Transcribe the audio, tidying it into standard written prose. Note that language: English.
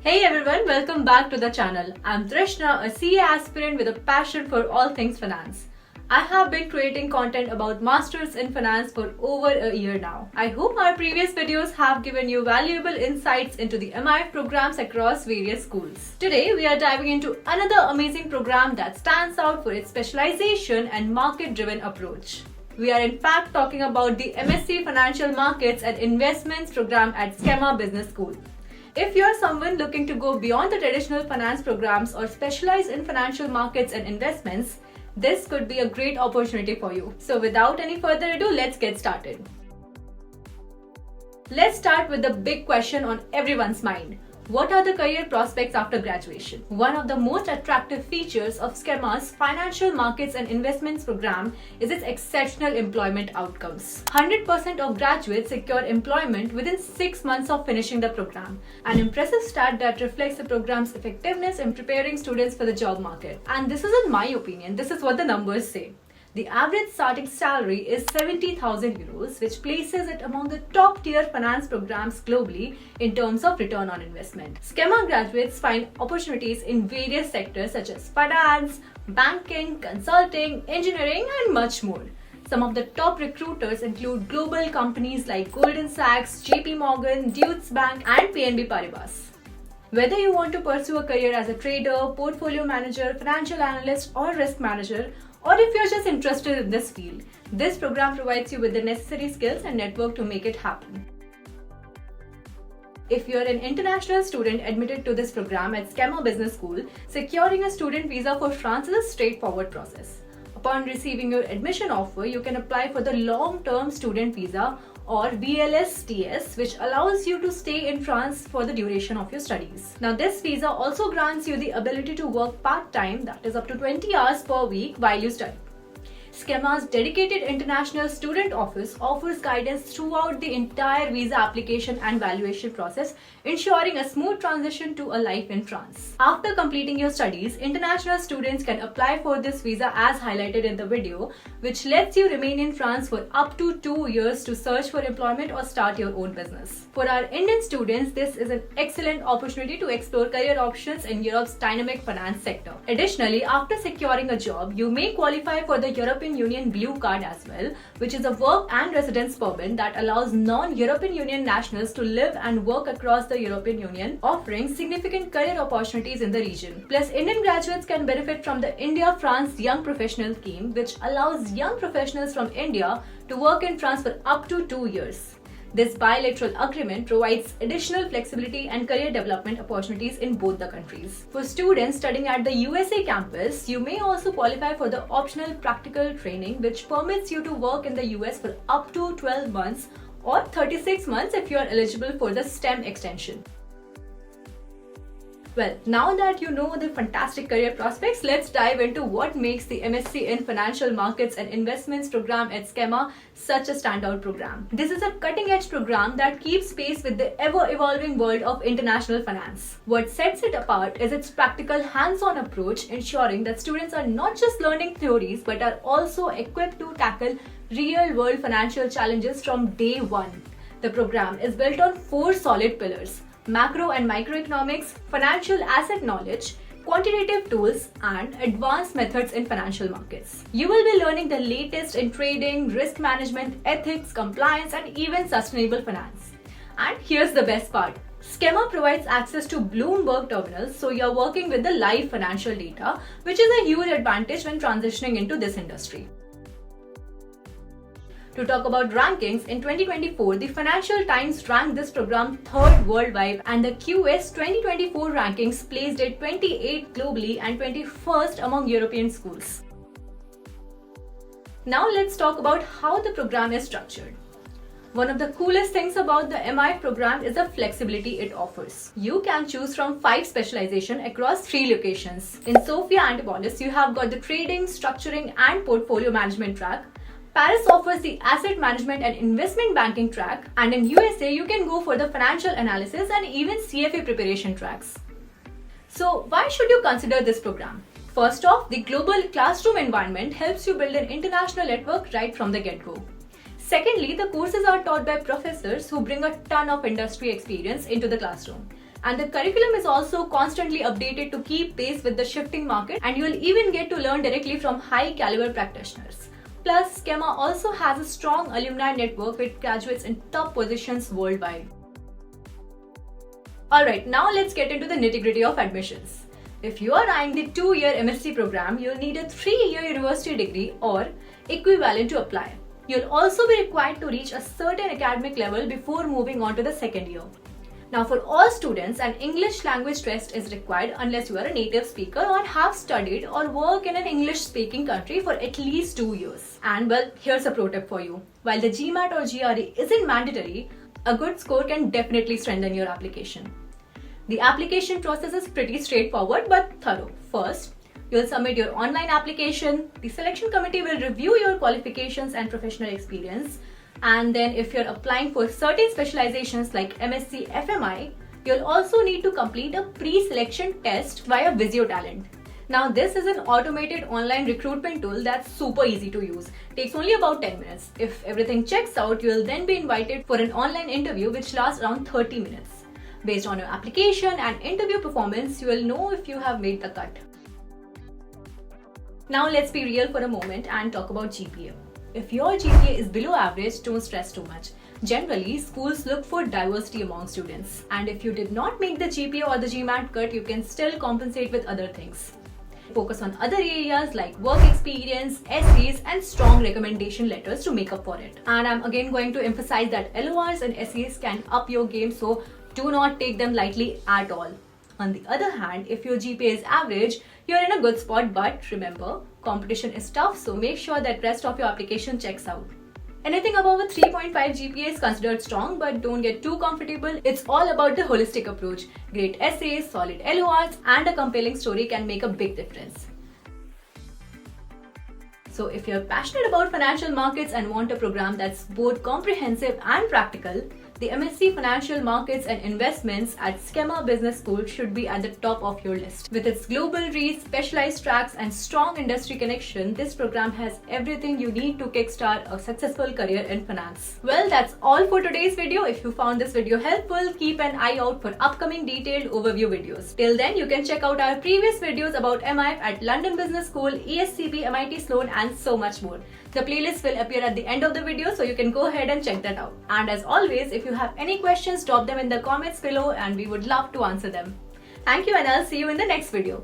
Hey everyone, welcome back to the channel. I'm Trishna, a CA aspirant with a passion for all things finance. I have been creating content about Masters in Finance for over a year now. I hope our previous videos have given you valuable insights into the MIF programs across various schools. Today we are diving into another amazing program that stands out for its specialization and market-driven approach. We are in fact talking about the MSc Financial Markets and Investments program at Skema Business School. If you're someone looking to go beyond the traditional finance programs or specialize in financial markets and investments, this could be a great opportunity for you. So without any further ado, let's get started. Let's start with the big question on everyone's mind. What are the career prospects after graduation? One of the most attractive features of Skema's Financial Markets and Investments program is its exceptional employment outcomes. 100% of graduates secure employment within 6 months of finishing the program, an impressive stat that reflects the program's effectiveness in preparing students for the job market. And this isn't my opinion, this is what the numbers say. The average starting salary is 70,000 euros, which places it among the top tier finance programs globally in terms of return on investment. Skema graduates find opportunities in various sectors such as finance, banking, consulting, engineering, and much more. Some of the top recruiters include global companies like Goldman Sachs, JP Morgan, Deutsche Bank, and PNB Paribas. Whether you want to pursue a career as a trader, portfolio manager, financial analyst, or risk manager, or if you're just interested in this field, this program provides you with the necessary skills and network to make it happen. If you're an international student admitted to this program at Skema Business School, securing a student visa for France is a straightforward process. Upon receiving your admission offer, you can apply for the long-term student visa or BLSTS, which allows you to stay in France for the duration of your studies. Now, this visa also grants you the ability to work part-time, that is up to 20 hours per week while you study. Skema's dedicated international student office offers guidance throughout the entire visa application and valuation process, ensuring a smooth transition to a life in France. After completing your studies, international students can apply for this visa as highlighted in the video, which lets you remain in France for up to 2 years to search for employment or start your own business. For our Indian students, this is an excellent opportunity to explore career options in Europe's dynamic finance sector. Additionally, after securing a job, you may qualify for the European Union Blue Card as well, which is a work and residence permit that allows non-European Union nationals to live and work across the European Union, offering significant career opportunities in the region. Plus, Indian graduates can benefit from the India-France Young Professional Scheme, which allows young professionals from India to work in France for up to 2 years. This bilateral agreement provides additional flexibility and career development opportunities in both the countries. For students studying at the USA campus, you may also qualify for the optional practical training, which permits you to work in the US for up to 12 months or 36 months if you are eligible for the STEM extension. Well, now that you know the fantastic career prospects, let's dive into what makes the MSc in Financial Markets and Investments program at Skema such a standout program. This is a cutting-edge program that keeps pace with the ever-evolving world of international finance. What sets it apart is its practical hands-on approach, ensuring that students are not just learning theories but are also equipped to tackle real-world financial challenges from day one. The program is built on 4 solid pillars: macro and microeconomics, financial asset knowledge, quantitative tools, and advanced methods in financial markets. You will be learning the latest in trading, risk management, ethics, compliance, and even sustainable finance. And here's the best part. Skema provides access to Bloomberg terminals, so you're working with the live financial data, which is a huge advantage when transitioning into this industry. To talk about rankings, in 2024, the Financial Times ranked this program 3rd worldwide, and the QS 2024 rankings placed it 28th globally and 21st among European schools. Now let's talk about how the program is structured. One of the coolest things about the MIF program is the flexibility it offers. You can choose from 5 specializations across 3 locations. In Sofia Antipolis, you have got the trading, structuring, and portfolio management track. Paris offers the asset management and investment banking track, and in USA you can go for the financial analysis and even CFA preparation tracks. So why should you consider this program? First off, the global classroom environment helps you build an international network right from the get-go. Secondly, the courses are taught by professors who bring a ton of industry experience into the classroom. And the curriculum is also constantly updated to keep pace with the shifting market, and you'll even get to learn directly from high caliber practitioners. Plus, Skema also has a strong alumni network with graduates in top positions worldwide. Alright, now let's get into the nitty-gritty of admissions. If you are eyeing the 2-year MSc program, you'll need a 3-year university degree or equivalent to apply. You'll also be required to reach a certain academic level before moving on to the second year. Now, for all students, an English language test is required unless you are a native speaker or have studied or work in an English-speaking country for at least 2 years. And well, here's a pro tip for you. While the GMAT or GRE isn't mandatory, a good score can definitely strengthen your application. The application process is pretty straightforward but thorough. First, you'll submit your online application. The selection committee will review your qualifications and professional experience. And then if you're applying for certain specializations like MSc FMI, you'll also need to complete a pre-selection test via Visio Talent. Now this is an automated online recruitment tool that's super easy to use. Takes only about 10 minutes. If everything checks out, you'll then be invited for an online interview which lasts around 30 minutes. Based on your application and interview performance, you will know if you have made the cut. Now let's be real for a moment and talk about GPA. If your GPA is below average, don't stress too much. Generally, schools look for diversity among students. And if you did not make the GPA or the GMAT cut, you can still compensate with other things. Focus on other areas like work experience, essays, and strong recommendation letters to make up for it. And I'm again going to emphasize that LORs and essays can up your game, so do not take them lightly at all. On the other hand, if your GPA is average, you're in a good spot, but remember, competition is tough, so make sure that rest of your application checks out. Anything above a 3.5 GPA is considered strong, but don't get too comfortable. It's all about the holistic approach. Great essays, solid LORs, and a compelling story can make a big difference. So if you're passionate about financial markets and want a program that's both comprehensive and practical, the MSc Financial Markets and Investments at Skema Business School should be at the top of your list. With its global reach, specialized tracks, and strong industry connection, this program has everything you need to kickstart a successful career in finance. Well, that's all for today's video. If you found this video helpful, keep an eye out for upcoming detailed overview videos. Till then, you can check out our previous videos about MIF at London Business School, ESCP, MIT Sloan, and so much more. The playlist will appear at the end of the video, so you can go ahead and check that out. And as always, if you have any questions, drop them in the comments below and we would love to answer them. Thank you, and I'll see you in the next video.